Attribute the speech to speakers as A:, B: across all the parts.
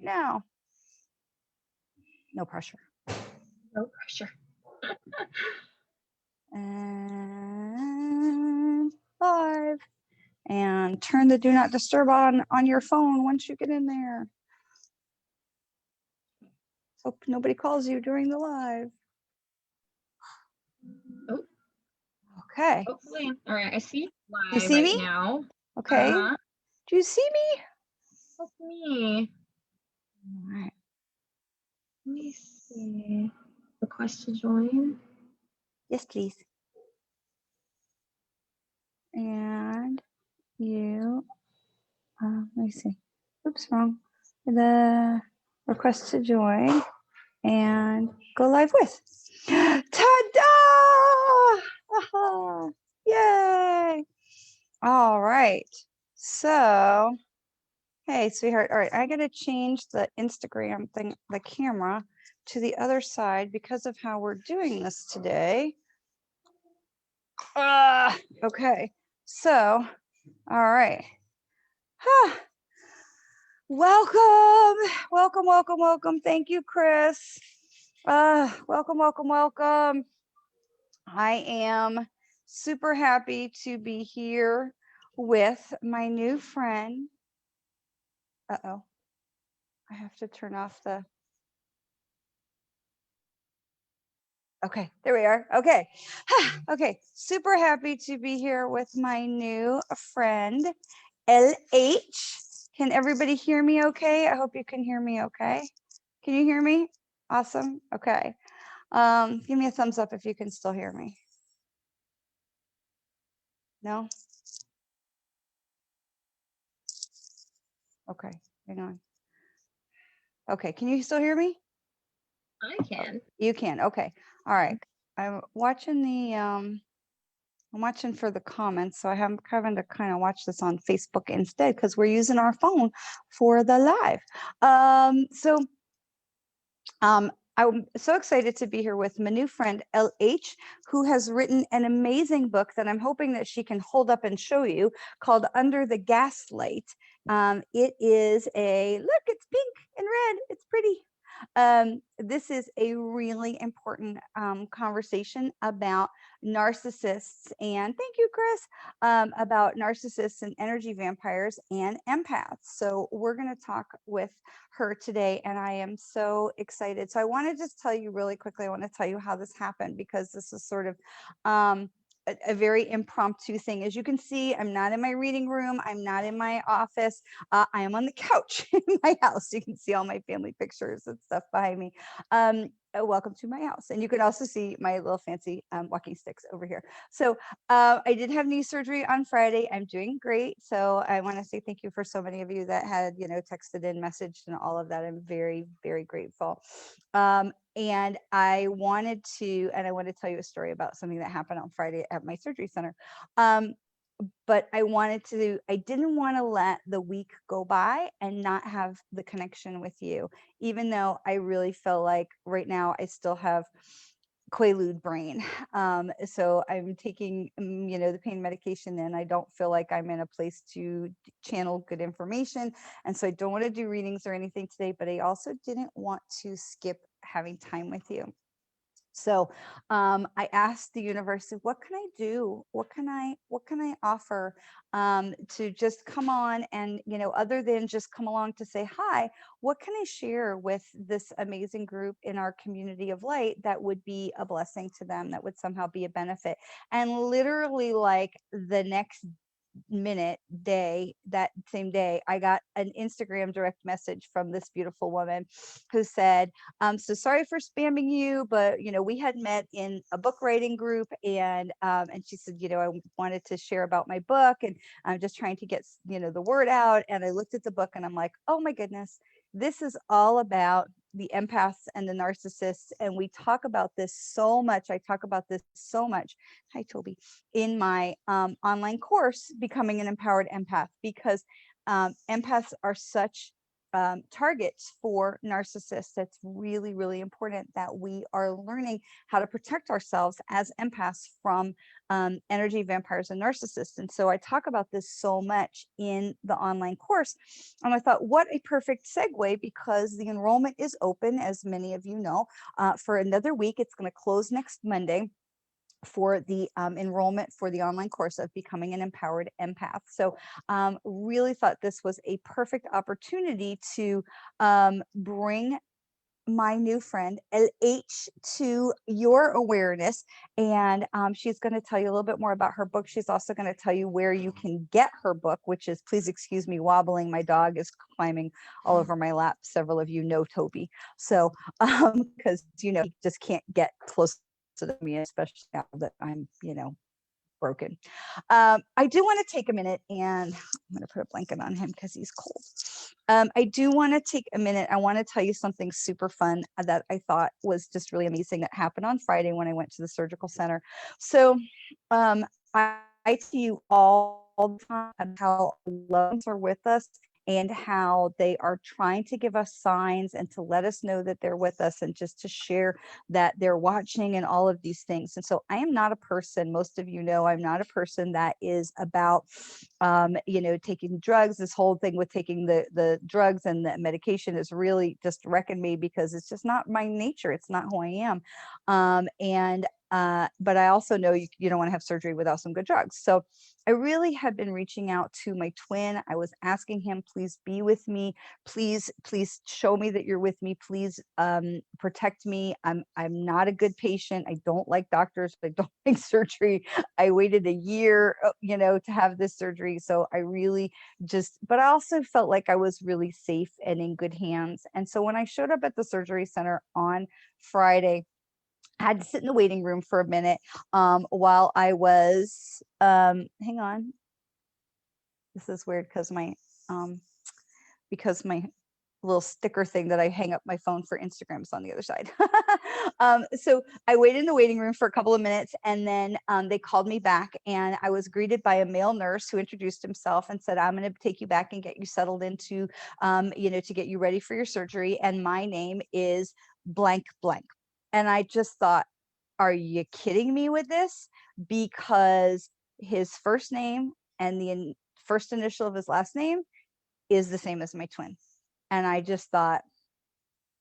A: now. No pressure.
B: No pressure.
A: And live. And turn the do not disturb on your phone once you get in there. Hope nobody calls you during the live.
B: Oh.
A: Okay.
B: Hopefully. All right. I see live
A: You see
B: right
A: me?
B: now.
A: Okay. Do you see me?
B: That's me.
A: All right.
B: Let me see. Request to join.
A: Yes, please. And you, let me see. Oops, wrong. The request to join and go live with. Ta-da! Yay! All right. So, hey, sweetheart. All right, I got to change the Instagram thing, the camera, to the other side because of how we're doing this today. Okay. So, all right. Welcome. Thank you, Chris. Welcome. I am super happy to be here with my new friend. Uh-oh. I have to turn off the... Okay, there we are. Okay. Okay, super happy to be here with my new friend, LH. Can everybody hear me okay? I hope you can hear me okay. Can you hear me? Awesome. Okay. Give me a thumbs up if you can still hear me. No? Okay, hang on. Okay, can you still hear me?
B: I can.
A: You can. Okay. All right. I'm watching the I'm watching for the comments, so I'm having to kind of watch this on Facebook instead because we're using our phone for the live. I'm so excited to be here with my new friend LH, who has written an amazing book that I'm hoping that she can hold up and show you, called Under the Gaslight. It is a, look, it's pink and red. It's pretty. This is a really important conversation about narcissists, and thank you, Chris, about narcissists and energy vampires and empaths. So we're going to talk with her today, and I am so excited. So I want to just tell you really quickly, I want to tell you how this happened, because this is sort of a very impromptu thing. As you can see, I'm not in my reading room. I'm not in my office. I am on the couch in my house. You can see all my family pictures and stuff behind me. Welcome to my house. And you can also see my little fancy walking sticks over here. So I did have knee surgery on Friday. I'm doing great. So I want to say thank you for so many of you that had, texted in, messaged, and all of that. I'm very, very grateful. And I want to tell you a story about something that happened on Friday at my surgery center. But I didn't want to let the week go by and not have the connection with you, even though I really feel like right now I still have Quaalude brain. So I'm taking, the pain medication, and I don't feel like I'm in a place to channel good information. And so I don't want to do readings or anything today, but I also didn't want to skip having time with you. So I asked the universe, what can I do? What can I offer to just come on and, other than just come along to say hi, what can I share with this amazing group in our community of light that would be a blessing to them, that would somehow be a benefit? And literally, like the next that same day, I got an Instagram direct message from this beautiful woman who said, so sorry for spamming you, but we had met in a book writing group, and she said, I wanted to share about my book, and I'm just trying to get the word out. And I looked at the book and I'm like, oh my goodness, this is all about the empaths and the narcissists. And we talk about this so much. I talk about this so much. Hi, Toby. In my online course, Becoming an Empowered Empath, because empaths are such targets for narcissists. It's really, really important that we are learning how to protect ourselves as empaths from energy vampires and narcissists. And so I talk about this so much in the online course. And I thought, what a perfect segue, because the enrollment is open, as many of you know, for another week. It's going to close next Monday for the enrollment for the online course of becoming an empowered empath. So really thought this was a perfect opportunity to bring my new friend LH to your awareness. And she's going to tell you a little bit more about her book. She's also going to tell you where you can get her book, which is, please excuse me wobbling, my dog is climbing all over my lap. Several of you know Toby. So because you know, he just can't get close to me, especially now that I'm, you know, broken. I do want to take a minute, and I'm going to put a blanket on him because he's cold. I do want to take a minute. I want to tell you something super fun that I thought was just really amazing that happened on Friday when I went to the surgical center. So I tell you all the time how loved ones are with us, and how they are trying to give us signs and to let us know that they're with us, and just to share that they're watching and all of these things. And so I am not a person, most of you know, I'm not a person that is about, you know, taking drugs. This whole thing with taking the drugs and the medication is really just wrecking me, because it's just not my nature. It's not who I am. But I also know you don't want to have surgery without some good drugs. So I really had been reaching out to my twin. I was asking him, please be with me. Please show me that you're with me. Please protect me. I'm not a good patient. I don't like doctors. I don't like surgery. I waited a year, you know, to have this surgery. So I really but I also felt like I was really safe and in good hands. And so when I showed up at the surgery center on Friday, I had to sit in the waiting room for a minute while I was, hang on. This is weird because my little sticker thing that I hang up my phone for Instagram is on the other side. So I waited in the waiting room for a couple of minutes, and then they called me back, and I was greeted by a male nurse who introduced himself and said, I'm going to take you back and get you settled into, you know, to get you ready for your surgery. And my name is blank blank. And I just thought, are you kidding me with this? Because his first name and the first initial of his last name is the same as my twin. And I just thought,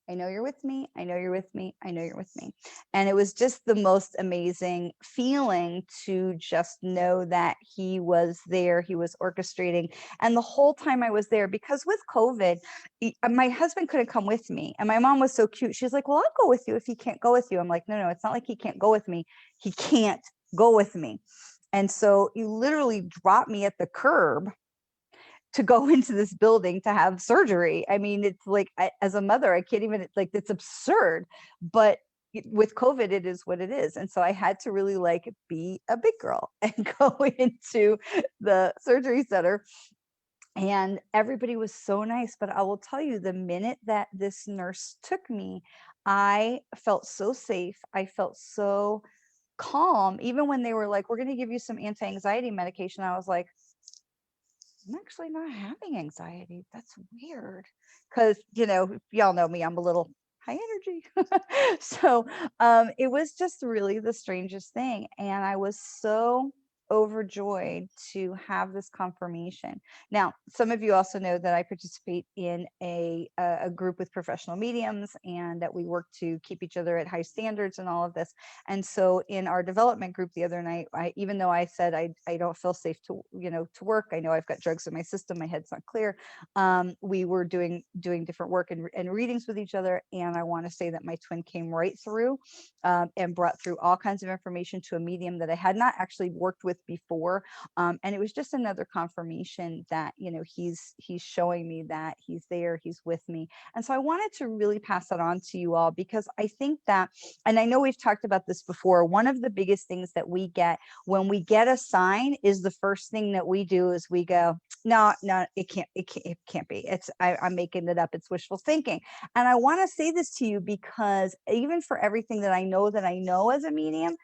A: I know you're with me. I know you're with me. I know you're with me. And it was just the most amazing feeling to just know that he was there. He was orchestrating. And the whole time I was there, because with COVID, my husband couldn't come with me. And my mom was so cute. She's like, well, I'll go with you if he can't go with you. I'm like, no, it's not like he can't go with me. He can't go with me. And so he literally dropped me at the curb to go into this building to have surgery. I mean, it's like, as a mother, I can't even, like, it's absurd, but with COVID, it is what it is. And so I had to really like be a big girl and go into the surgery center. And everybody was so nice. But I will tell you, the minute that this nurse took me, I felt so safe. I felt so calm. Even when they were like, we're going to give you some anti-anxiety medication, I was like, I'm actually not having anxiety. That's weird. Because, you know, y'all know me, I'm a little high energy. So it was just really the strangest thing. And I was so overjoyed to have this confirmation. Now, some of you also know that I participate in a group with professional mediums, and that we work to keep each other at high standards and all of this. And so in our development group the other night, even though I said I don't feel safe to, you know, to work, I know I've got drugs in my system, my head's not clear, we were doing different work and readings with each other. And I want to say that my twin came right through and brought through all kinds of information to a medium that I had not actually worked with before. And it was just another confirmation that, you know, he's showing me that he's there, he's with me. And so I wanted to really pass that on to you all, because I think that, and I know we've talked about this before, one of the biggest things that we get when we get a sign is the first thing that we do is we go, no, it can't be. I'm making it up. It's wishful thinking. And I want to say this to you, because even for everything that I know as a medium,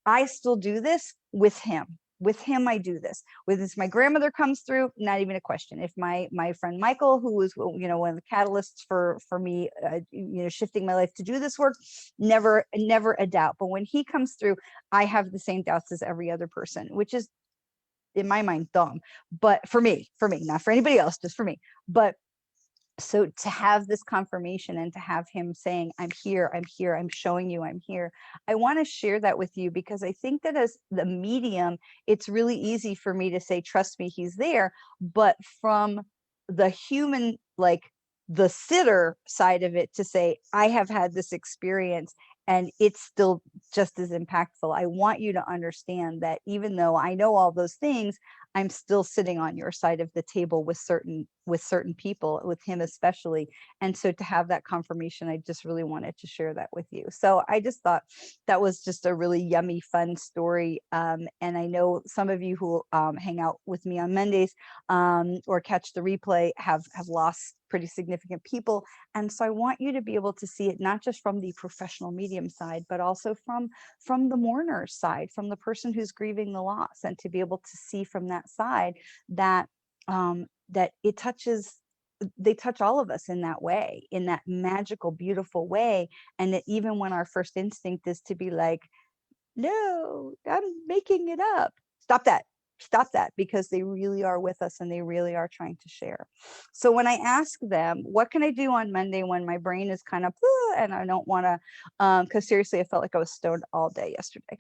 A: I still do this with him, with him, I do this. With this, my grandmother comes through, not even a question. If my friend Michael, who was, you know, one of the catalysts for me, you know, shifting my life to do this work, never a doubt. But when he comes through, I have the same doubts as every other person, which is in my mind dumb. But for me, not for anybody else, just for me. But so to have this confirmation and to have him saying, I'm here, I'm showing you I'm here, I want to share that with you, because I think that as the medium, it's really easy for me to say, trust me, he's there. But from the human, like the sitter side of it, to say, I have had this experience and it's still just as impactful. I want you to understand that even though I know all those things, I'm still sitting on your side of the table with certain people, with him especially. And so to have that confirmation, I just really wanted to share that with you. So I just thought that was just a really yummy, fun story. And I know some of you who hang out with me on Mondays or catch the replay have lost pretty significant people. And so I want you to be able to see it not just from the professional medium side, but also from the mourner side, from the person who's grieving the loss, and to be able to see from that side that that it touches, they touch all of us in that way, in that magical, beautiful way. And that even when our first instinct is to be like, no, I'm making it up, stop that, because they really are with us and they really are trying to share. So when I ask them, what can I do on Monday when my brain is kind of and I don't want to, because seriously, I felt like I was stoned all day yesterday.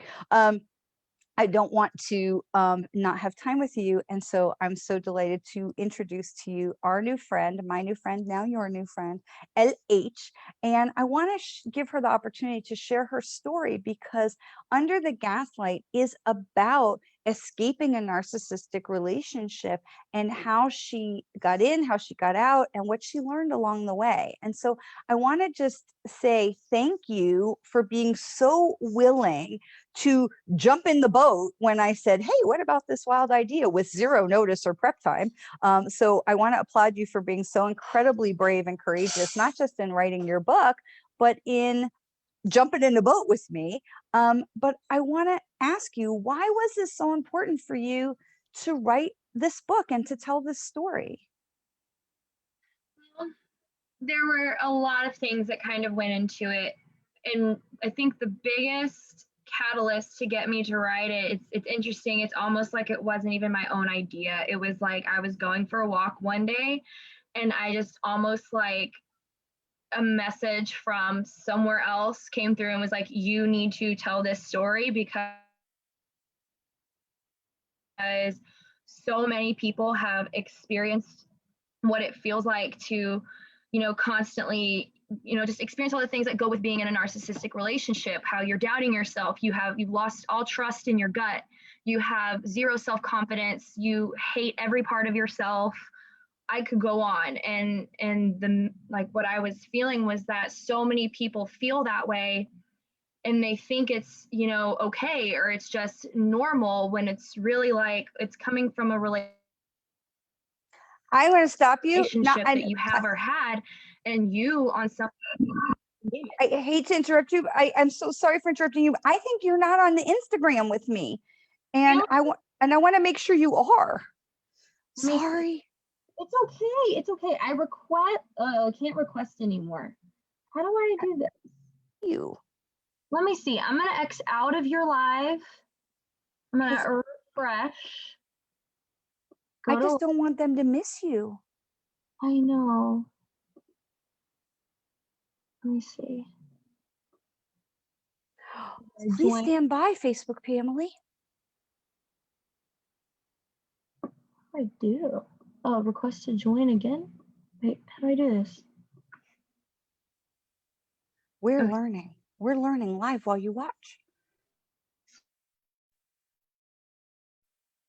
A: I don't want to not have time with you. And so I'm so delighted to introduce to you our new friend, my new friend, now your new friend, LH. And I want to give her the opportunity to share her story, because Under the Gaslight is about escaping a narcissistic relationship and how she got in, how she got out, and what she learned along the way. And so I want to just say thank you for being so willing to jump in the boat when I said, hey, what about this wild idea, with zero notice or prep time. So I want to applaud you for being so incredibly brave and courageous, not just in writing your book, but in jumping in the boat with me. But I want to ask you, why was this so important for you to write this book and to tell this story?
B: Well, there were a lot of things that kind of went into it. And I think the biggest catalyst to get me to write it, it's interesting. It's almost like it wasn't even my own idea. It was like I was going for a walk one day and I just almost like a message from somewhere else came through and was like, you need to tell this story, because so many people have experienced what it feels like to, you know, constantly, you know, just experience all the things that go with being in a narcissistic relationship, how you're doubting yourself, you've lost all trust in your gut, you have zero self-confidence, you hate every part of yourself. I could go on. And the, like, what I was feeling was that so many people feel that way and they think it's, you know, okay, or it's just normal, when it's really like it's coming from a
A: I want to stop you. Not,
B: relationship that you have or had, and you on some.
A: I hate to interrupt you. I'm so sorry for interrupting you. I think you're not on the Instagram with me, and I want to make sure you are. Sorry.
B: It's okay. It's okay. I request. I can't request anymore. How do I do this?
A: You.
B: Let me see. I'm gonna X out of your live. I'm gonna refresh.
A: I just don't want them to miss you.
B: I know. Let me see.
A: Please stand by, Facebook family.
B: I do. Oh, request to join again? Wait, how do I do this?
A: We're learning. We're learning live while you watch.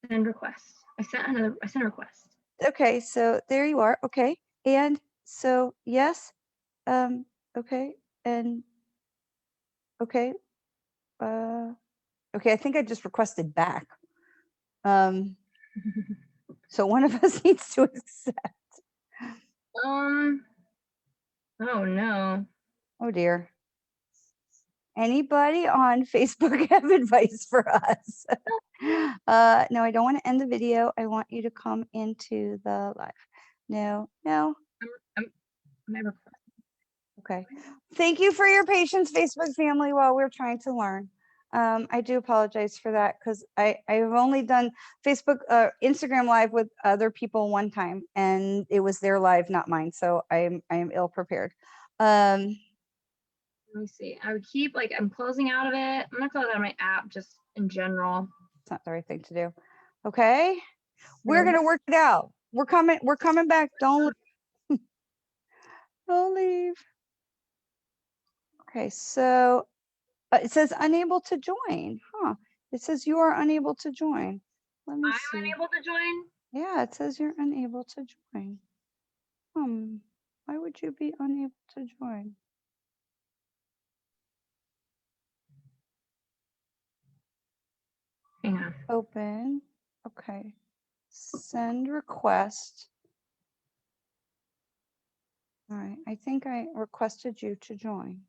B: Send request. I sent a request.
A: Okay, so there you are. Okay. And so yes. Okay. And okay. Okay, I think I just requested back. So one of us needs to accept.
B: Oh no.
A: Oh dear. Anybody on Facebook have advice for us? No, I don't want to end the video. I want you to come into the live. No.
B: I'm never.
A: Okay. Thank you for your patience, Facebook family, while we're trying to learn. I do apologize for that because I've only done Facebook, Instagram live with other people one time, and it was their live, not mine. So I am ill prepared.
B: Let me see. I would keep I'm closing out of it. I'm gonna close out of my app just in general.
A: It's not the right thing to do. Okay. We're gonna work it out. We're coming back. Don't leave. Okay, so it says unable to join. It says you are unable to join. Let me see.
B: I'm unable to join.
A: Yeah, it says you're unable to join. Why would you be unable to join?
B: Hang on.
A: Open. Okay. Send request. All right. I think I requested you to join.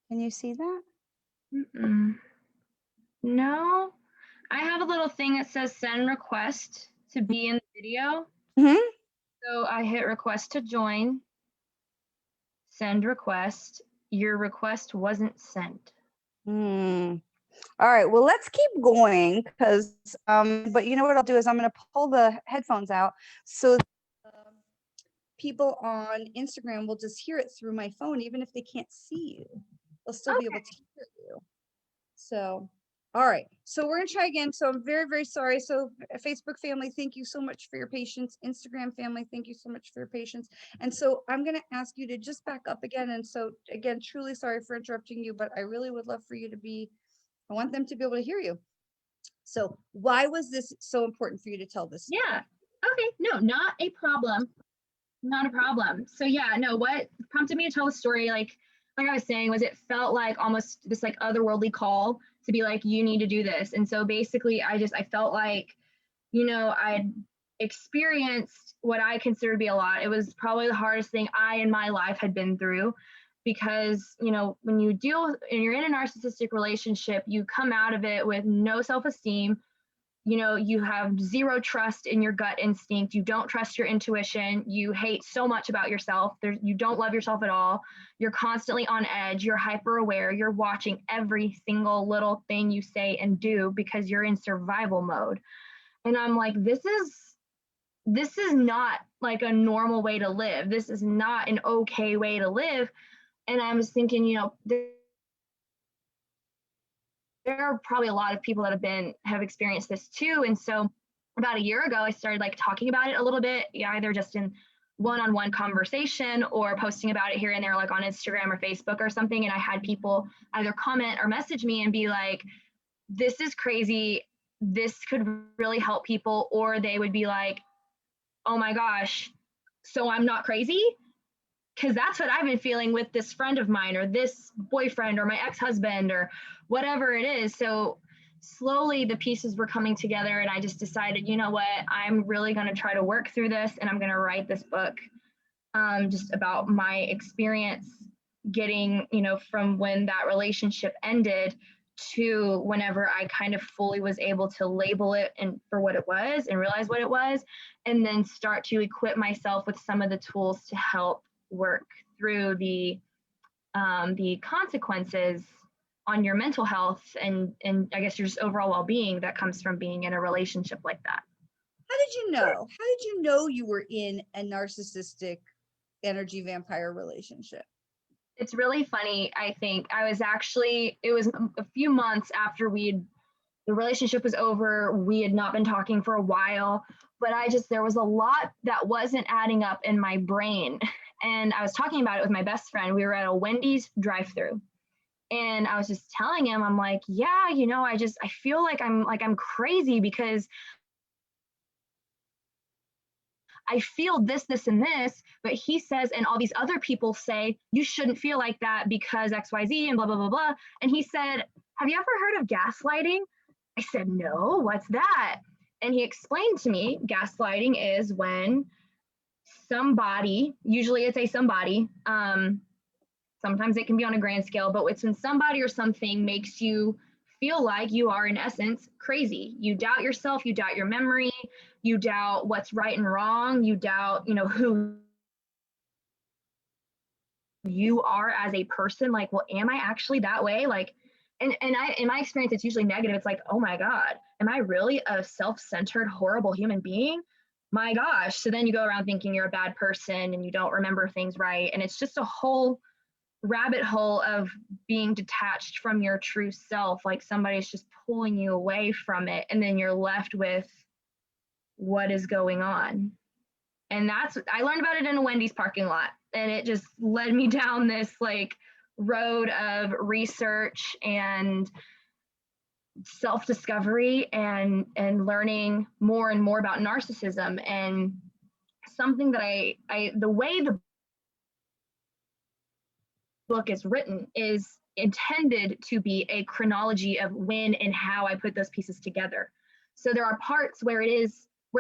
A: Can you see that?
B: No. I have a little thing that says send request to be in the video. So I hit request to join. Send request. Your request wasn't sent.
A: All right, well, let's keep going because, but you know what I'll do is I'm going to pull the headphones out so people on Instagram will just hear it through my phone, even if they can't see you. They'll still be able to hear you. So, all right, so we're going to try again. So I'm very, very sorry. So Facebook family, thank you so much for your patience. Instagram family, thank you so much for your patience. And so I'm going to ask you to just back up again. And so again, truly sorry for interrupting you, but I really would love for you to I want them to be able to hear you. So why was this so important for you to tell this?
B: Yeah. Okay. No, not a problem. Not a problem. So yeah, no, what prompted me to tell the story, like I was saying, was it felt like almost this otherworldly call to be like, you need to do this. And so basically I felt like, I'd experienced what I consider to be a lot. It was probably the hardest thing I in my life had been through because, when you deal and you're in a narcissistic relationship, you come out of it with no self-esteem. You have zero trust in your gut instinct. You don't trust your intuition. You hate so much about yourself. You don't love yourself at all. You're constantly on edge. You're hyper aware. You're watching every single little thing you say and do because you're in survival mode. And I'm like, this is not like a normal way to live. This is not an okay way to live. And I was thinking, there are probably a lot of people that have experienced this too. And so about a year ago, I started talking about it a little bit, either just in one-on-one conversation or posting about it here and there, on Instagram or Facebook or something. And I had people either comment or message me and be like, this is crazy. This could really help people. Or they would be like, oh my gosh, so I'm not crazy? Because that's what I've been feeling with this friend of mine or this boyfriend or my ex-husband or whatever it is. So slowly the pieces were coming together and I just decided, you know what, I'm really going to try to work through this and I'm going to write this book just about my experience getting, from when that relationship ended to whenever I kind of fully was able to label it and for what it was and realize what it was, and then start to equip myself with some of the tools to help work through the consequences on your mental health and I guess your just overall well-being that comes from being in a relationship like that.
A: How did you know? How did you know you were in a narcissistic energy vampire relationship?
B: It's really funny. I think it was a few months after the relationship was over. We had not been talking for a while, but there was a lot that wasn't adding up in my brain. And I was talking about it with my best friend. We were at a Wendy's drive-thru. And I was just telling him, I'm like, yeah, I feel like I'm crazy because I feel this, this, and this, but he says, and all these other people say, you shouldn't feel like that because XYZ and blah, blah, blah, blah. And he said, have you ever heard of gaslighting? I said, no, what's that? And he explained to me, gaslighting is when somebody, usually it's a somebody, Sometimes it can be on a grand scale, but it's when somebody or something makes you feel like you are, in essence, crazy. You doubt yourself, you doubt your memory, you doubt what's right and wrong, you doubt, who you are as a person. Like, well, am I actually that way? Like, and I, in my experience, it's usually negative. It's like, oh my God, am I really a self-centered, horrible human being? My gosh. So then you go around thinking you're a bad person and you don't remember things right. And it's just a whole rabbit hole of being detached from your true self. Like somebody's just pulling you away from it. And then you're left with what is going on. And I learned about it in a Wendy's parking lot. And it just led me down this like road of research and self-discovery and learning more and more about narcissism. And something that the way the book is written is intended to be a chronology of when and how I put those pieces together. So there are parts where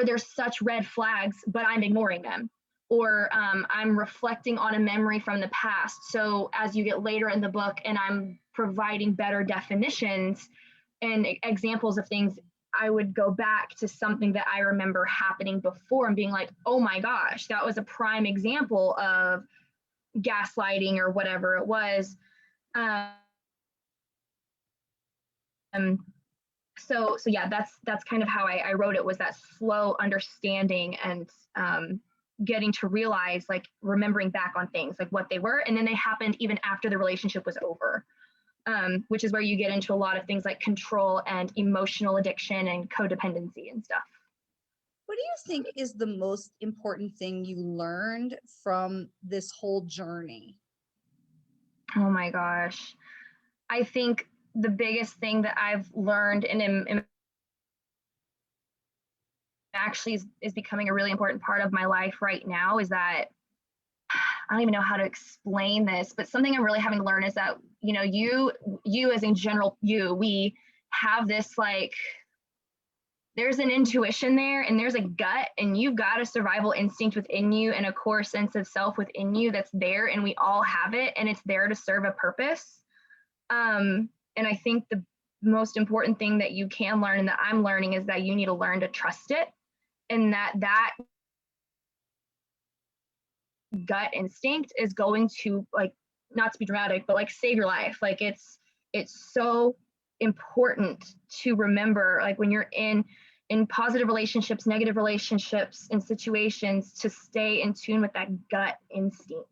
B: there's such red flags, but I'm ignoring them, or I'm reflecting on a memory from the past. So as you get later in the book and I'm providing better definitions and examples of things, I would go back to something that I remember happening before and being like, oh my gosh, that was a prime example of gaslighting or whatever it was. So yeah, that's kind of how I wrote it, was that slow understanding and getting to realize, like remembering back on things, like what they were, and then they happened even after the relationship was over, which is where you get into a lot of things like control and emotional addiction and codependency and stuff.
A: What do you think is the most important thing you learned from this whole journey?
B: Oh my gosh. I think the biggest thing that I've learned and actually is becoming a really important part of my life right now is that I don't even know how to explain this, but something I'm really having to learn is that, you as in general, we have this, like, there's an intuition there and there's a gut, and you've got a survival instinct within you and a core sense of self within you that's there, and we all have it, and it's there to serve a purpose. And I think the most important thing that you can learn and that I'm learning is that you need to learn to trust it, and that gut instinct is going to, like, not to be dramatic, but like save your life. Like it's so important to remember, like when you're in positive relationships, negative relationships, and situations, to stay in tune with that gut instinct.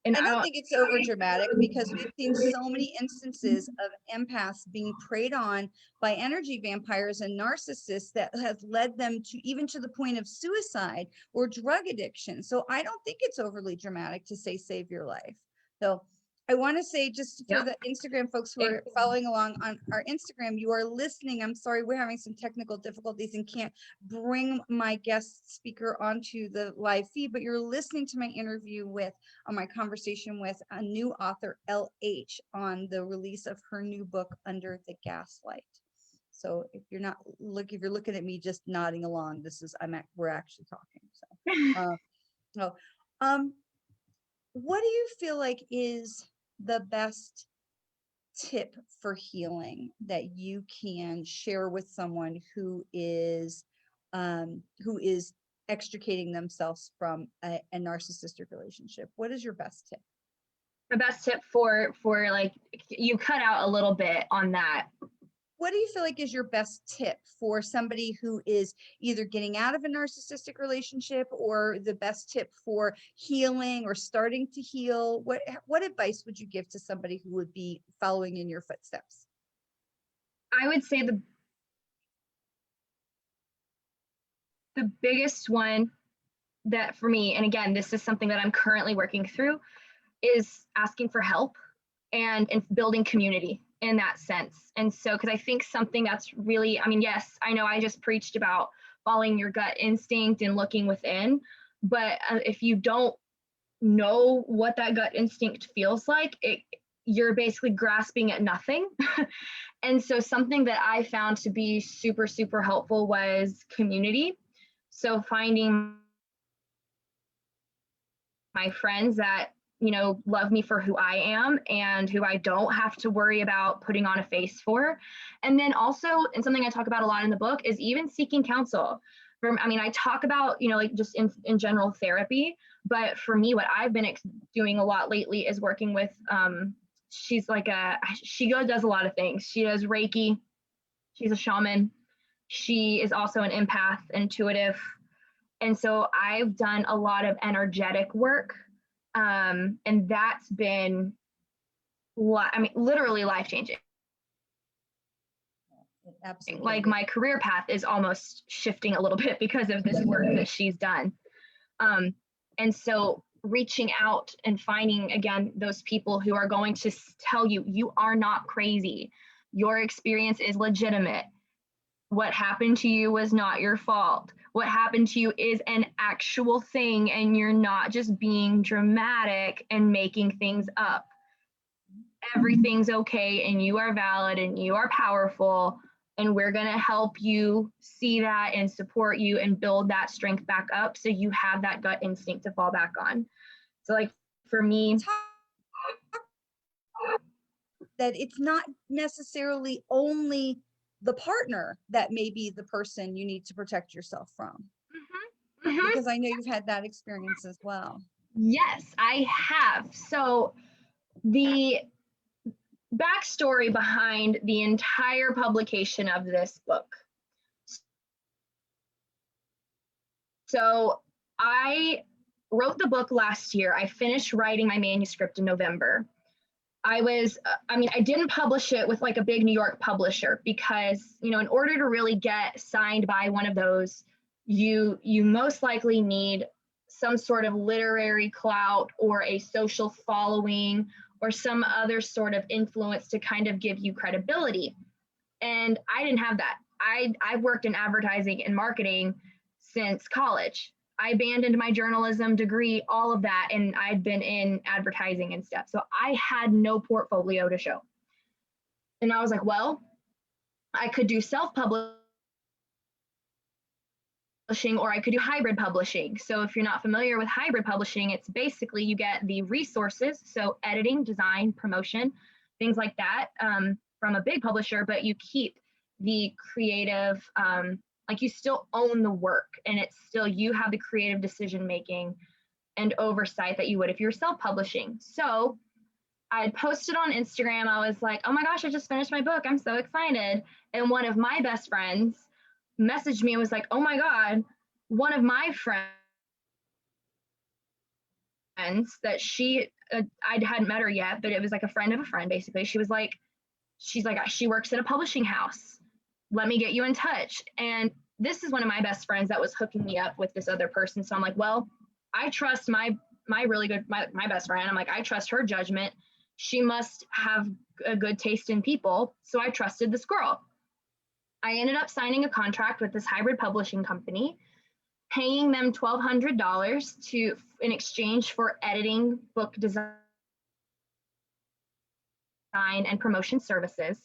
B: And
A: I don't think it's over dramatic, because we've seen so many instances of empaths being preyed on by energy vampires and narcissists that has led them to even to the point of suicide or drug addiction. So I don't think it's overly dramatic to say save your life. So I want to say, just for the Instagram folks who are following along on our Instagram, you are listening. I'm sorry, we're having some technical difficulties and can't bring my guest speaker onto the live feed, but you're listening to my interview with, on my conversation with a new author, LH, on the release of her new book, Under the Gaslight. So if you're looking at me just nodding along, we're actually talking. So, what do you feel like is the best tip for healing that you can share with someone who is extricating themselves from a narcissistic relationship? What is your best tip?
B: The best tip for like, you cut out a little bit on that.
A: What do you feel like is your best tip for somebody who is either getting out of a narcissistic relationship, or the best tip for healing or starting to heal? What advice would you give to somebody who would be following in your footsteps?
B: I would say the biggest one that for me, and again, this is something that I'm currently working through, is asking for help and building community in that sense. And so, because I think something that's really, I mean, yes, I know I just preached about following your gut instinct and looking within, but if you don't know what that gut instinct feels like, you're basically grasping at nothing. And so something that I found to be super, super helpful was community. So finding my friends that love me for who I am and who I don't have to worry about putting on a face for. And then also, and something I talk about a lot in the book, is even seeking counsel. I talk about, like just in general therapy, but for me, what I've been doing a lot lately is working with, she does a lot of things. She does Reiki. She's a shaman. She is also an empath, intuitive. And so I've done a lot of energetic work. And that's been, literally life-changing.
A: Absolutely.
B: Like my career path is almost shifting a little bit because of this work that she's done. And so reaching out and finding, again, those people who are going to tell you, you are not crazy. Your experience is legitimate. What happened to you was not your fault. What happened to you is an actual thing, and you're not just being dramatic and making things up. Everything's okay, and you are valid, and you are powerful, and we're going to help you see that and support you and build that strength back up so you have that gut instinct to fall back on. So like for me,
A: that it's not necessarily only the partner that may be the person you need to protect yourself from. Because I know you've had that experience as well.
B: Yes, I have. So the backstory behind the entire publication of this book. So I wrote the book last year. I finished writing my manuscript in November. I didn't publish it with like a big New York publisher because, in order to really get signed by one of those, you most likely need some sort of literary clout or a social following or some other sort of influence to kind of give you credibility. And I didn't have that. I've worked in advertising and marketing since college. I abandoned my journalism degree, all of that, and I'd been in advertising and stuff. So I had no portfolio to show. And I was like, well, I could do self-publishing or I could do hybrid publishing. So if you're not familiar with hybrid publishing, it's basically you get the resources, so editing, design, promotion, things like that, from a big publisher, but you keep the creative, like you still own the work, and it's still, you have the creative decision making and oversight that you would if you're self-publishing. So I posted on Instagram, I was like, oh my gosh, I just finished my book, I'm so excited. And one of my best friends messaged me and was like, oh my God, one of my friends that I hadn't met her yet, but it was like a friend of a friend, basically. She's like, she works at a publishing house. Let me get you in touch. And this is one of my best friends that was hooking me up with this other person. So I'm like, well, I trust my best friend. I'm like, I trust her judgment. She must have a good taste in people. So I trusted this girl. I ended up signing a contract with this hybrid publishing company, paying them $1,200 in exchange for editing, book design, and promotion services.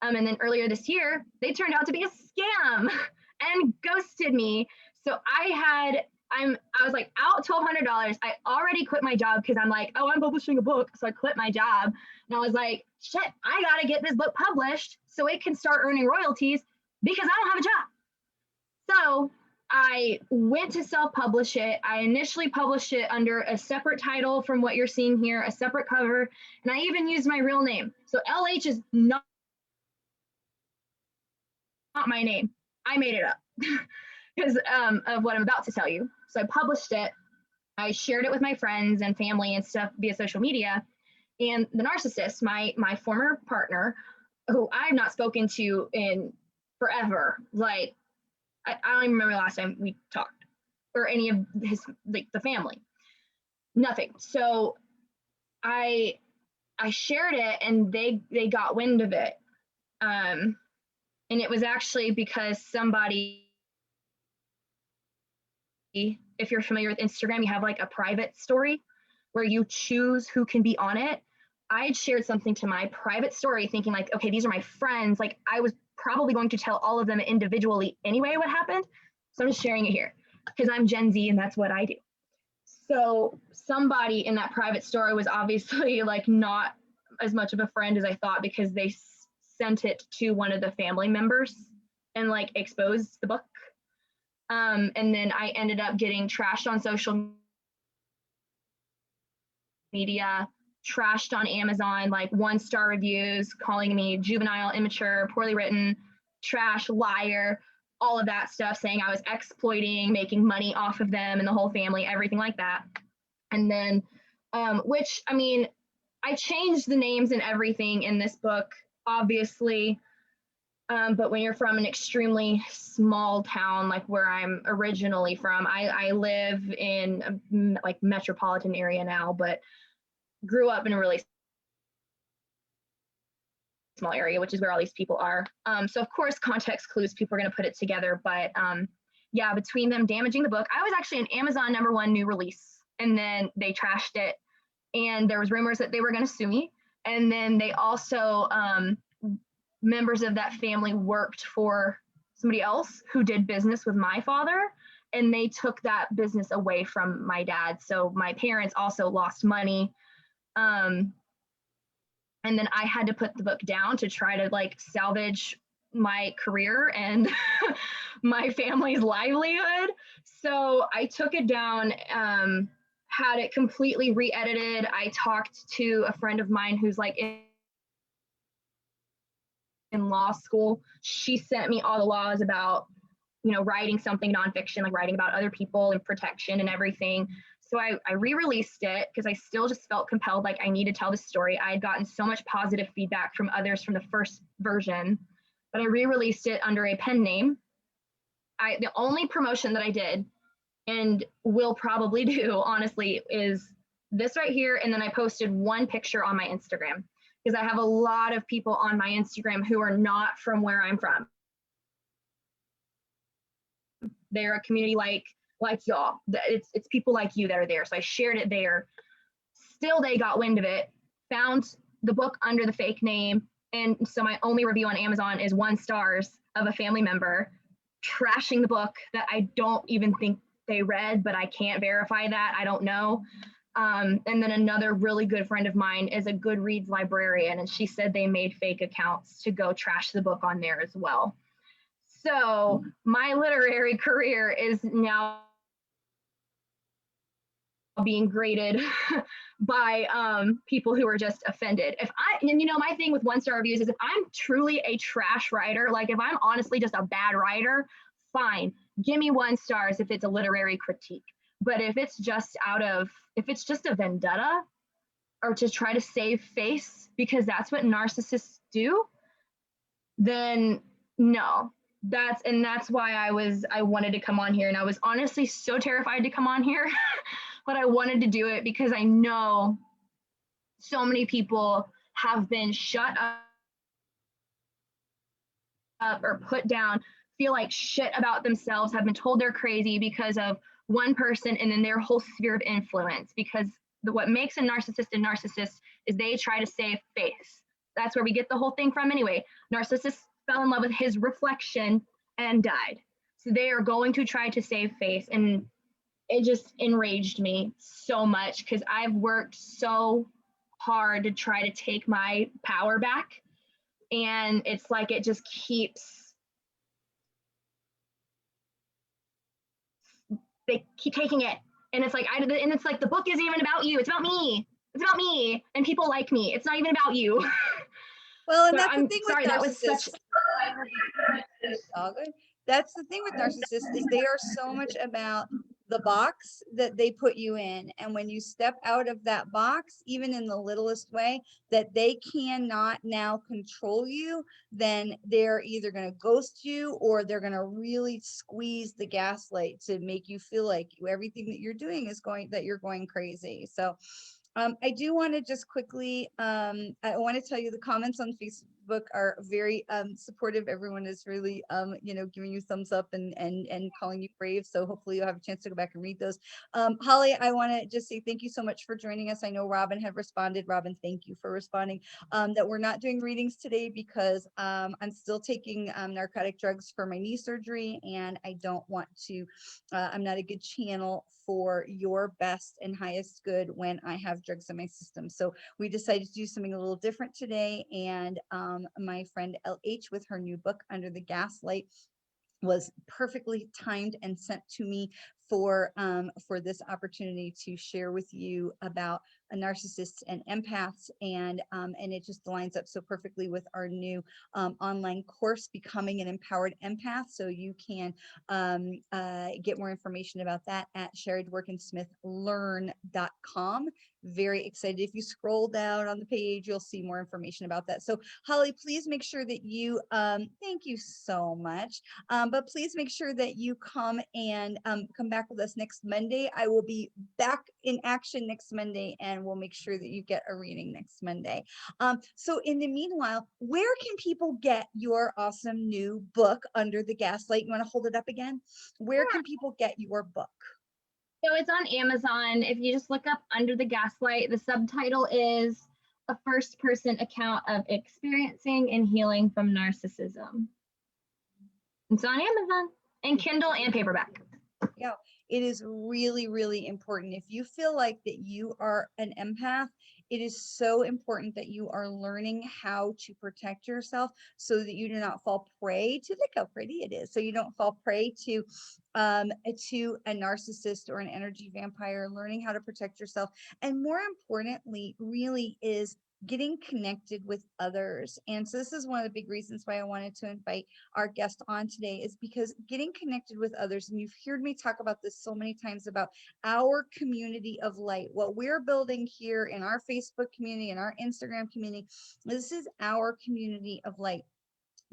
B: And then earlier this year, they turned out to be a scam and ghosted me. So I was like out $1,200. I already quit my job because I'm like, oh, I'm publishing a book. So I quit my job. And I was like, shit, I got to get this book published so it can start earning royalties because I don't have a job. So I went to self-publish it. I initially published it under a separate title from what you're seeing here, a separate cover. And I even used my real name. So LH is not my name. I made it up because of what I'm about to tell you. So I published it. I shared it with my friends and family and stuff via social media. And the narcissist, my former partner, who I've not spoken to in forever, like I don't even remember the last time we talked or any of his, like the family, nothing. So I shared it and they got wind of it. And it was actually because somebody, if you're familiar with Instagram, you have like a private story where you choose who can be on it. I had shared something to my private story thinking like, okay, these are my friends. Like I was probably going to tell all of them individually anyway what happened. So I'm just sharing it here because I'm Gen Z and that's what I do. So somebody in that private story was obviously like not as much of a friend as I thought, because they sent it to one of the family members and like exposed the book. And then I ended up getting trashed on social media, trashed on Amazon, like 1-star reviews, calling me juvenile, immature, poorly written, trash, liar, all of that stuff, saying I was exploiting, making money off of them and the whole family, everything like that. And then, which, I mean, I changed the names and everything in this book, obviously. But when you're from an extremely small town, like where I'm originally from, I live in a, like metropolitan area now, but grew up in a really small area, which is where all these people are. So of course, context clues, people are going to put it together. But yeah, between them damaging the book, I was actually an Amazon #1 new release, and then they trashed it. And there was rumors that they were going to sue me. And then they also, members of that family worked for somebody else who did business with my father, and they took that business away from my dad. So my parents also lost money. And then I had to put the book down to try to like salvage my career and my family's livelihood. So I took it down, had it completely re-edited. I talked to a friend of mine who's like in law school. She sent me all the laws about, you know, writing something nonfiction, like writing about other people and protection and everything. So I re-released it because I still just felt compelled, like I need to tell this story. I had gotten so much positive feedback from others from the first version, but I re-released it under a pen name. The only promotion that I did and will probably do, honestly, is this right here. And then I posted one picture on my Instagram, because I have a lot of people on my Instagram who are not from where I'm from. They're a community like y'all. It's people like you that are there. So I shared it there. Still, they got wind of it, found the book under the fake name. And so my only review on Amazon is 1 stars of a family member trashing the book that I don't even think they read, but I can't verify that. I don't know. And then another really good friend of mine is a Goodreads librarian, and she said they made fake accounts to go trash the book on there as well. So my literary career is now being graded by people who are just offended. And you know, my thing with 1-star reviews is if I'm truly a trash writer, like if I'm honestly just a bad writer, fine, give me 1 stars if it's a literary critique. But if it's just a vendetta or to try to save face, because that's what narcissists do, then no. That's why I wanted to come on here. And I was honestly so terrified to come on here, but I wanted to do it because I know so many people have been shut up or put down, feel like shit about themselves, have been told they're crazy because of one person and then their whole sphere of influence. Because what makes a narcissist is they try to save face. That's where we get the whole thing from anyway. Narcissists fell in love with his reflection and died. So they are going to try to save face. And it just enraged me so much because I've worked so hard to try to take my power back. And it's like it just keeps, they keep taking it. And it's like, and it's like, the book isn't even about you. It's about me. It's about me and people like me. It's not even about you.
A: Well, and
B: So
A: that's the thing with narcissists. That's the thing with narcissists is they are so much about the box that they put you in. And when you step out of that box, even in the littlest way, that they cannot now control you, then they're either going to ghost you or they're going to really squeeze the gaslight to make you feel like everything that you're doing is that you're going crazy. So I do want to just quickly, I want to tell you the comments on Facebook are very supportive. Everyone is really, you know, giving you thumbs up and calling you brave. So hopefully you'll have a chance to go back and read those. Holly, I want to just say thank you so much for joining us. I know Robin had responded. Robin, thank you for responding. That we're not doing readings today because I'm still taking narcotic drugs for my knee surgery, and I don't want to, I'm not a good channel for your best and highest good when I have drugs in my system. So we decided to do something a little different today. And my friend LH with her new book, Under the Gaslight, was perfectly timed and sent to me for this opportunity to share with you about narcissists and empaths, and it just lines up so perfectly with our new online course, Becoming an Empowered Empath. So you can get more information about that at Dworkin-Smith.learn.com. Very excited. If you scroll down on the page, you'll see more information about that. So Holly, please make sure that you thank you so much. But please make sure that you come and come back with us next Monday. I will be back in action next Monday, and we'll make sure that you get a reading next Monday. So in the meanwhile, where can people get your awesome new book, Under the Gaslight? You want to hold it up again? Where can people get your book?
B: So it's on Amazon. If you just look up Under the Gaslight, the subtitle is A First Person Account of Experiencing and Healing from Narcissism. It's on Amazon and Kindle and paperback.
A: Yeah, it is really, really important. If you feel like that you are an empath, it is so important that you are learning how to protect yourself so that you do not fall prey to, look how pretty it is. So you don't fall prey to a narcissist or an energy vampire. Learning how to protect yourself, and more importantly, really is getting connected with others. And so this is one of the big reasons why I wanted to invite our guest on today, is because getting connected with others, and you've heard me talk about this so many times about our community of light, what we're building here in our Facebook community and our Instagram community, this is our community of light.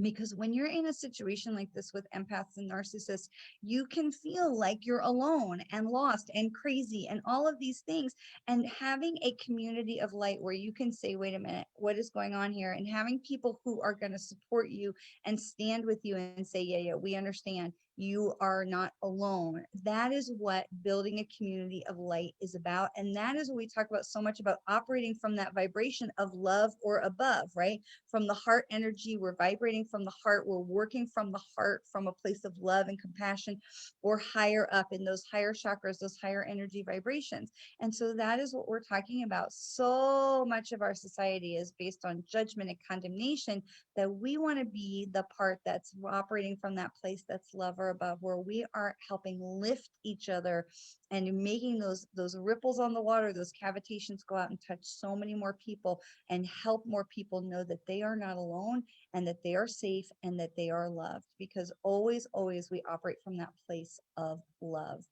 A: Because when you're in a situation like this with empaths and narcissists, you can feel like you're alone and lost and crazy and all of these things. And having a community of light where you can say, wait a minute, what is going on here? And having people who are going to support you and stand with you and say, yeah, we understand. You are not alone. That is what building a community of light is about. And that is what we talk about so much, about operating from that vibration of love or above, right? From the heart energy, we're vibrating from the heart, we're working from the heart, from a place of love and compassion, or higher up in those higher chakras, those higher energy vibrations. And so that is what we're talking about. So much of our society is based on judgment and condemnation, that we want to be the part that's operating from that place that's love or above, where we are helping lift each other and making those ripples on the water, those cavitations, go out and touch so many more people and help more people know that they are not alone, and that they are safe, and that they are loved. Because always we operate from that place of love.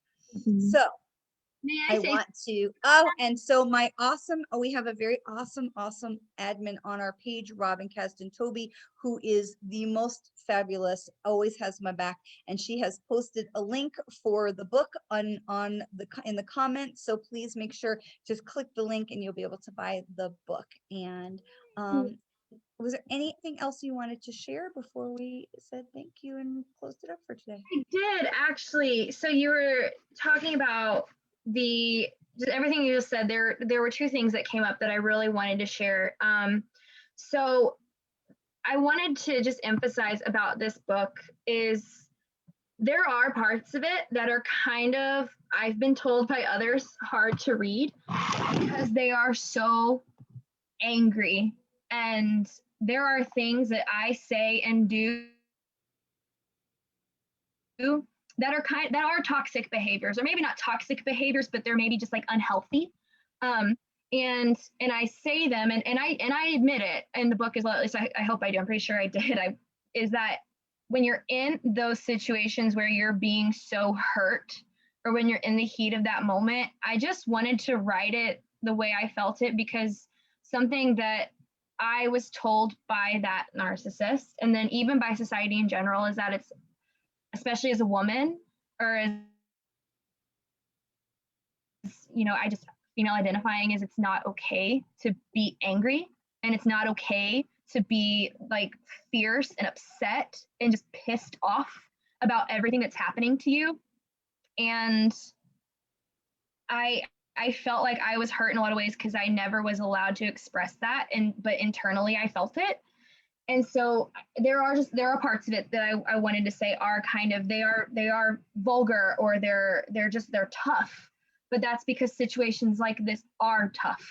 A: So
B: May I
A: I
B: say
A: want to, and so we have a very awesome admin on our page, Robin Kasdan Toby, who is the most fabulous, always has my back, and she has posted a link for the book in the comments. So please make sure, just click the link and you'll be able to buy the book. And was there anything else you wanted to share before we said thank you and closed it up for today?
B: I did actually. So you were talking about just everything you just said. There were two things that came up that I really wanted to share. So I wanted to just emphasize about this book is there are parts of it that are kind of, I've been told by others, hard to read because they are so angry, and there are things that I say and do that are toxic behaviors, or maybe not toxic behaviors, but they're maybe just like unhealthy. Um, and I say them, and I admit it in the book as well. At least I hope I do. I'm pretty sure I did. Is that when you're in those situations where you're being so hurt, or when you're in the heat of that moment, I just wanted to write it the way I felt it, because something that I was told by that narcissist, and then even by society in general, is that it's, especially as a woman, or as, I just female identifying, is it's not okay to be angry, and it's not okay to be like fierce and upset and just pissed off about everything that's happening to you. And I I felt like I was hurt in a lot of ways because I never was allowed to express that, and but internally I felt it. And so there are parts of it that I wanted to say are kind of they are vulgar, or they're tough, but that's because situations like this are tough.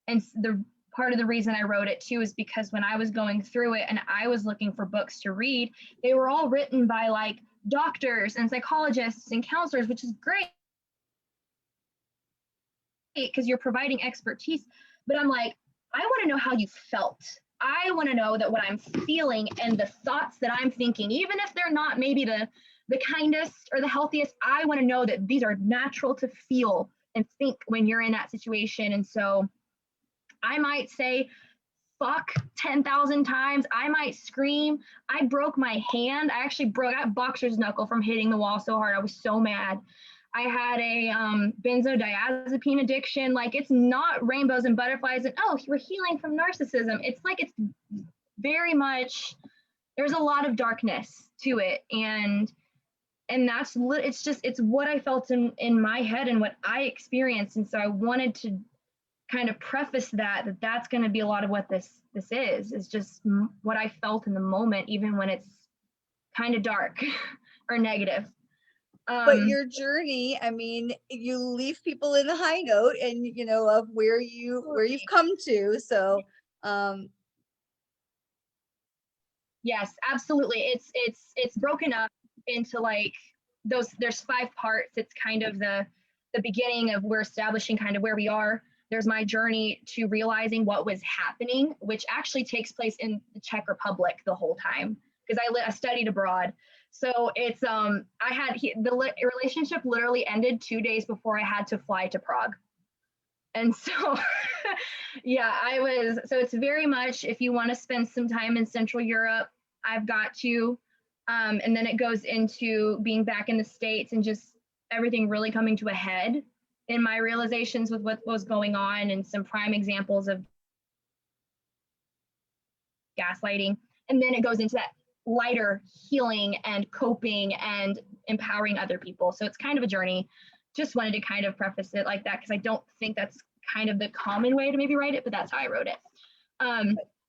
B: And the part of the reason I wrote it too is because when I was going through it and I was looking for books to read, they were all written by like doctors and psychologists and counselors, which is great because you're providing expertise. But I'm like, I want to know how you felt. I want to know that what I'm feeling and the thoughts that I'm thinking, even if they're not maybe the kindest or the healthiest, I want to know that these are natural to feel and think when you're in that situation. And so I might say fuck 10,000 times. I might scream. I broke my hand. I actually broke a boxer's knuckle from hitting the wall so hard. I was so mad. I had a benzodiazepine addiction. Like, it's not rainbows and butterflies and, oh, we're healing from narcissism. It's like, it's very much, there's a lot of darkness to it. And that's, it's what I felt in my head and what I experienced. And so I wanted to kind of preface that's going to be a lot of what this is just what I felt in the moment, even when it's kind of dark or negative.
A: But your journey, I mean, you leave people in a high note, and you know, of where you've come to. So
B: yes, absolutely. It's broken up into like there's 5 parts. It's kind of the beginning of we're establishing kind of where we are. There's my journey to realizing what was happening, which actually takes place in the Czech Republic the whole time, because I studied abroad. So it's I had the relationship literally ended 2 days before I had to fly to Prague. And so yeah, so it's very much, if you want to spend some time in Central Europe, I've got you. And then it goes into being back in the States and just everything really coming to a head in my realizations with what was going on, and some prime examples of gaslighting. And then it goes into that lighter healing and coping and empowering other people. So it's kind of a journey. Just wanted to kind of preface it like that, because I don't think that's kind of the common way to maybe write it, but that's how I wrote it.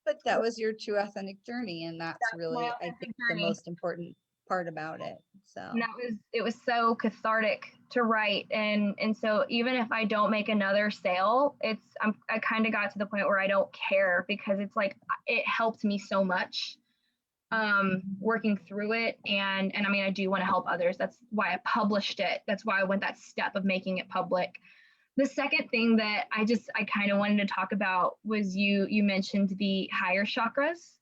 A: But that was your true authentic journey, and that's really, I think, the most important part about it. So
B: and it was so cathartic to write, and so even if I don't make another sale, I kind of got to the point where I don't care, because it's like it helped me so much working through it, and I mean, I do want to help others. That's why I published it. That's why I went that step of making it public. The second thing that I kind of wanted to talk about was you mentioned the higher chakras.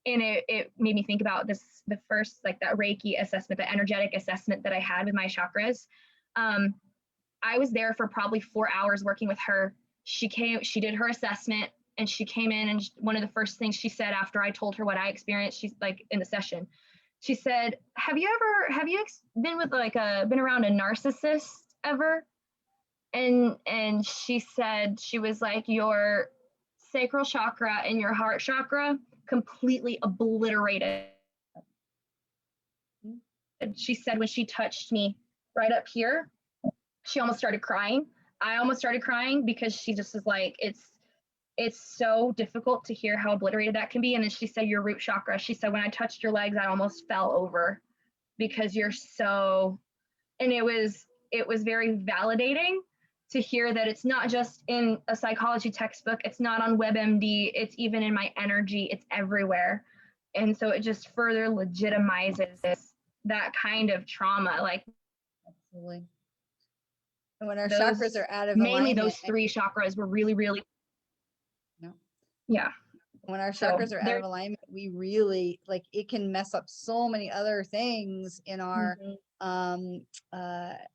B: And it made me think about the first, like that Reiki assessment, the energetic assessment that I had with my chakras. I was there for probably 4 hours working with her. She did her assessment, and she came in, and one of the first things she said after I told her what I experienced, she's like, in the session, she said, have you been around a narcissist ever? And she said, she was like, your sacral chakra and your heart chakra completely obliterated. And she said when she touched me right up here, she almost started crying. I almost started crying, because she just was like, it's so difficult to hear how obliterated that can be. And then she said, your root chakra, she said, when I touched your legs, I almost fell over, because you're so, and it was very validating to hear that it's not just in a psychology textbook, it's not on WebMD, it's even in my energy, it's everywhere. And so it just further legitimizes that kind of trauma. Like,
A: absolutely. And when our chakras are out of alignment,
B: mainly those 3 chakras were really, really,
A: no.
B: Yeah.
A: When our chakras are out of alignment, we really, like, it can mess up so many other things in our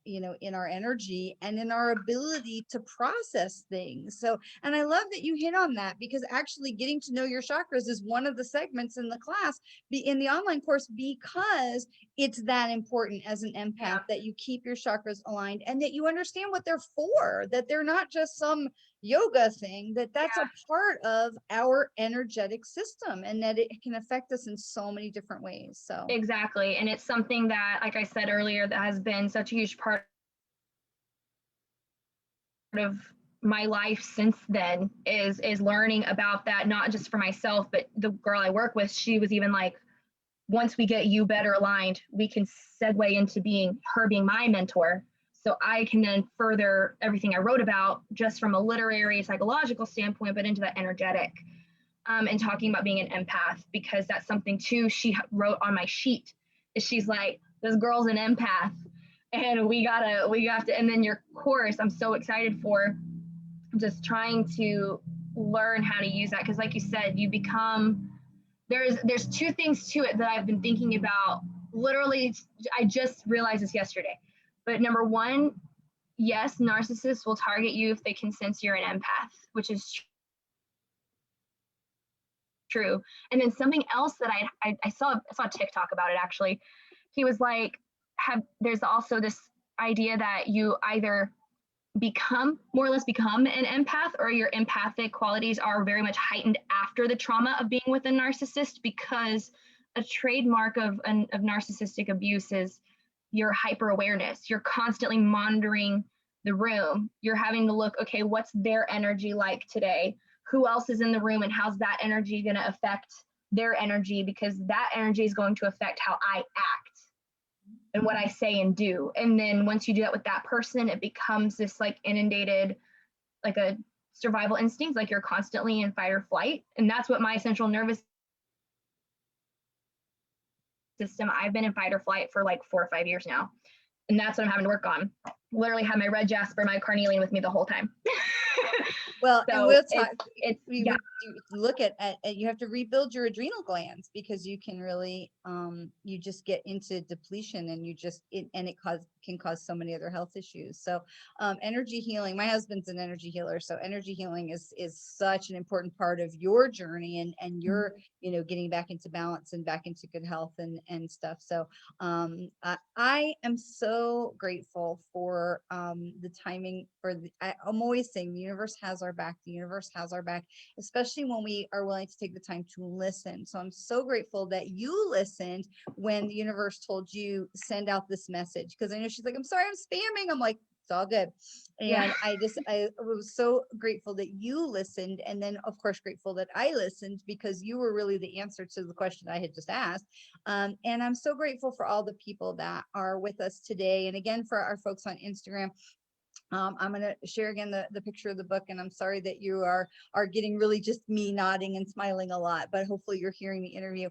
A: you know, in our energy and in our ability to process things. So, and I love that you hit on that, because actually getting to know your chakras is one of the segments in the class, in the online course, because it's that important as an empath
B: Yeah.
A: that you keep your chakras aligned and that you understand what they're for, that they're not just some yoga thing, that that's a part of our energetic system and that it can affect us in so many different ways. So
B: Exactly. And it's something that, like I said earlier, that has been such a huge part of my life since then is learning about that, not just for myself, but the girl I work with, she was even like, once we get you better aligned, we can segue into being my mentor. So I can then further everything I wrote about just from a literary, psychological standpoint, but into that energetic, and talking about being an empath, because that's something too she wrote on my sheet. Is she's like, this girl's an empath, and we have to. And then your course, I'm so excited for, just trying to learn how to use that, because like you said, you become, there's two things to it that I've been thinking about. Literally, I just realized this yesterday. But number one, yes, narcissists will target you if they can sense you're an empath, which is true. And then something else that I saw TikTok about it actually. He was like, there's also this idea that you either more or less become an empath, or your empathic qualities are very much heightened after the trauma of being with a narcissist, because a trademark of narcissistic abuse is your hyper awareness. You're constantly monitoring the room. You're having to look, okay, what's their energy like today? Who else is in the room, and how's that energy going to affect their energy? Because that energy is going to affect how I act and what I say and do. And then once you do that with that person, it becomes this like inundated, like a survival instinct, like you're constantly in fight or flight. And that's what my central nervous system, I've been in fight or flight for like 4 or 5 years now. And that's what I'm having to work on. Literally have my red jasper, my carnelian with me the whole time.
A: well,
B: So
A: and we'll talk.
B: we
A: Look at you have to rebuild your adrenal glands, because you can really you just get into depletion, and it can cause so many other health issues. So energy healing, my husband's an energy healer, so energy healing is such an important part of your journey, and your getting back into balance and back into good health and stuff. So I am so grateful for the timing, I'm always saying the universe has our back. The universe has our back, especially when we are willing to take the time to listen. So I'm so grateful that you listened when the universe told you send out this message, because I know she's like, I'm sorry, I'm spamming. I'm like, it's all good. And I was so grateful that you listened. And then of course, grateful that I listened, because you were really the answer to the question I had just asked. And I'm so grateful for all the people that are with us today. And again, for our folks on Instagram, I'm going to share again the picture of the book, and I'm sorry that you are getting really just me nodding and smiling a lot, but hopefully you're hearing the interview.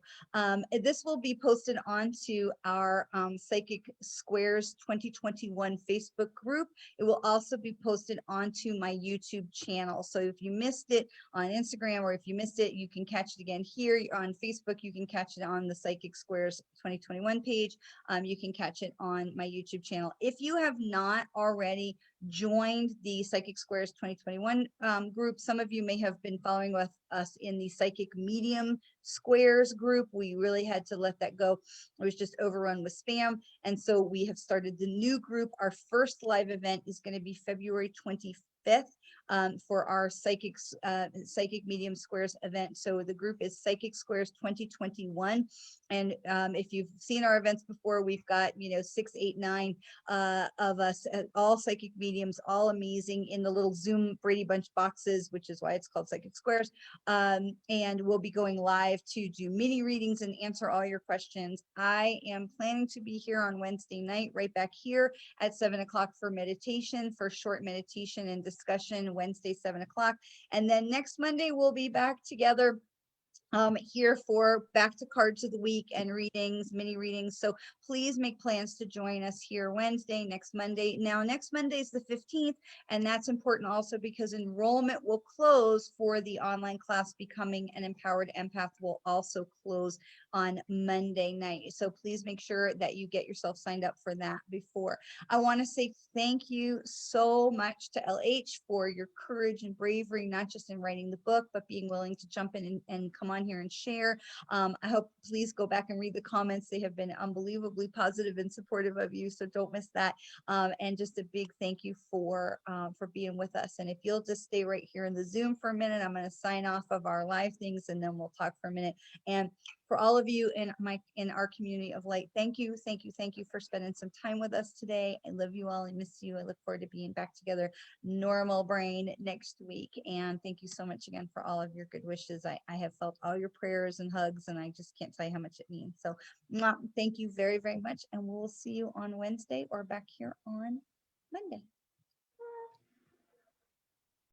A: This will be posted onto our Psychic Squares 2021 Facebook group. It will also be posted onto my YouTube channel. So if you missed it on Instagram, or if you missed it, you can catch it again here on Facebook. You can catch it on the Psychic Squares 2021 page. You can catch it on my YouTube channel. If you have not already joined the Psychic Squares 2021 group, some of you may have been following with us in the Psychic Medium Squares group. We really had to let that go. It was just overrun with spam. And so we have started the new group. Our first live event is going to be February 25th. For our Psychic Medium Squares event. So the group is Psychic Squares 2021. And if you've seen our events before, we've got 6, 8, 9 of us, all psychic mediums, all amazing, in the little Zoom Brady Bunch boxes, which is why it's called Psychic Squares. And we'll be going live to do mini readings and answer all your questions. I am planning to be here on Wednesday night, right back here at 7 o'clock for meditation, for short meditation and discussion, Wednesday, 7 o'clock. And then next Monday, we'll be back together here for back to cards of the week and readings, mini readings. So please make plans to join us here Wednesday, next Monday. Now, next Monday is the 15th, and that's important also because enrollment will close for the online class Becoming an Empowered Empath will also close on Monday night. So please make sure that you get yourself signed up for that before. I want to say thank you so much to LH for your courage and bravery, not just in writing the book, but being willing to jump in and come on here and share. I hope, please go back and read the comments. They have been unbelievably positive and supportive of you, so don't miss that. And just a big thank you for being with us. And if you'll just stay right here in the Zoom for a minute, I'm going to sign off of our live things, and then we'll talk for a minute. And for all of you in our community of light, thank you for spending some time with us today. I love you all. I miss you. I look forward to being back together, normal brain, next week. And thank you so much again for all of your good wishes. I have felt all your prayers and hugs, and I just can't tell you how much it means. So thank you very, very much. And we'll see you on Wednesday or back here on Monday.